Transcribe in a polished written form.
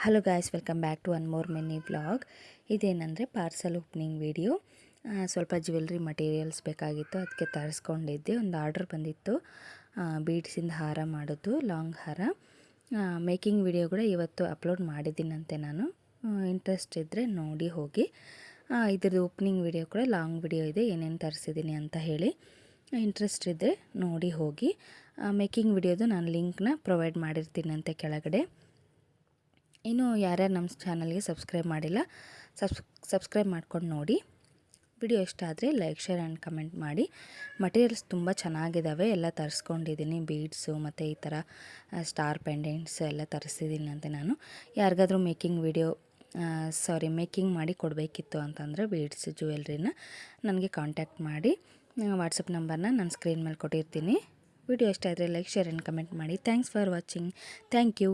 Hello guys, welcome back to one more mini vlog. ಇದೇನೆಂದರೆ parcel opening video. ಸ್ವಲ್ಪ jewellery materials ಬೇಕಾಗಿತ್ತು, ಅದಕ್ಕೆ ತರಿಸ್ಕೊಂಡಿದ್ದೆ. ಒಂದು ಆರ್ಡ್ರ್ ಬಂದಿತ್ತು, ಬೀಡ್ಸಿಂದ ಹಾರ ಮಾಡೋದು, ಲಾಂಗ್ ಹಾರ. ಮೇಕಿಂಗ್ ವಿಡಿಯೋ ಕೂಡ ಇವತ್ತು ಅಪ್ಲೋಡ್ ಮಾಡಿದ್ದೀನಂತೆ ನಾನು. ಇಂಟ್ರೆಸ್ಟ್ ಇದ್ದರೆ ನೋಡಿ ಹೋಗಿ. ಇದ್ರದ್ದು ಓಪನಿಂಗ್ ವಿಡಿಯೋ ಕೂಡ ಲಾಂಗ್ ವಿಡಿಯೋ ಇದೆ, ಏನೇನು ತರಿಸಿದ್ದೀನಿ ಅಂತ ಹೇಳಿ. ಇಂಟ್ರೆಸ್ಟ್ ಇದ್ದರೆ ನೋಡಿ ಹೋಗಿ. ಮೇಕಿಂಗ್ ವಿಡಿಯೋದು ನಾನು ಲಿಂಕ್ನ ಪ್ರೊವೈಡ್ ಮಾಡಿರ್ತೀನಂತೆ ಕೆಳಗಡೆ. ಇನ್ನು ಯಾರ್ಯಾರು ನಮ್ಮ ಚಾನಲ್ಗೆ ಸಬ್ಸ್ಕ್ರೈಬ್ ಮಾಡಿಲ್ಲ, ಸಬ್ಸ್ಕ್ರೈಬ್ ಮಾಡ್ಕೊಂಡು ನೋಡಿ. ವಿಡಿಯೋ ಇಷ್ಟ ಆದರೆ ಲೈಕ್, ಶೇರ್ ಆ್ಯಂಡ್ ಕಮೆಂಟ್ ಮಾಡಿ. ಮಟೀರಿಯಲ್ಸ್ ತುಂಬ ಚೆನ್ನಾಗಿದ್ದಾವೆ, ಎಲ್ಲ ತರಿಸ್ಕೊಂಡಿದ್ದೀನಿ. ಬೀಡ್ಸು ಮತ್ತು ಈ ಥರ ಸ್ಟಾರ್ ಪೆಂಡೆಂಟ್ಸ್ ಎಲ್ಲ ತರಿಸಿದ್ದೀನಿ ಅಂತ ನಾನು. ಯಾರಿಗಾದ್ರೂ ಮೇಕಿಂಗ್ ಮಾಡಿ ಕೊಡಬೇಕಿತ್ತು ಅಂತಂದರೆ ಬೀಡ್ಸ್ ಜ್ಯುವೆಲ್ರಿನ ನನಗೆ ಕಾಂಟ್ಯಾಕ್ಟ್ ಮಾಡಿ. ವಾಟ್ಸಪ್ ನಂಬರ್ನ ನಾನು ಸ್ಕ್ರೀನ್ ಮೇಲೆ ಕೊಟ್ಟಿರ್ತೀನಿ. ವಿಡಿಯೋ ಇಷ್ಟ ಆದರೆ ಲೈಕ್, ಶೇರ್ ಆ್ಯಂಡ್ ಕಮೆಂಟ್ ಮಾಡಿ. Thanks for watching. Thank you.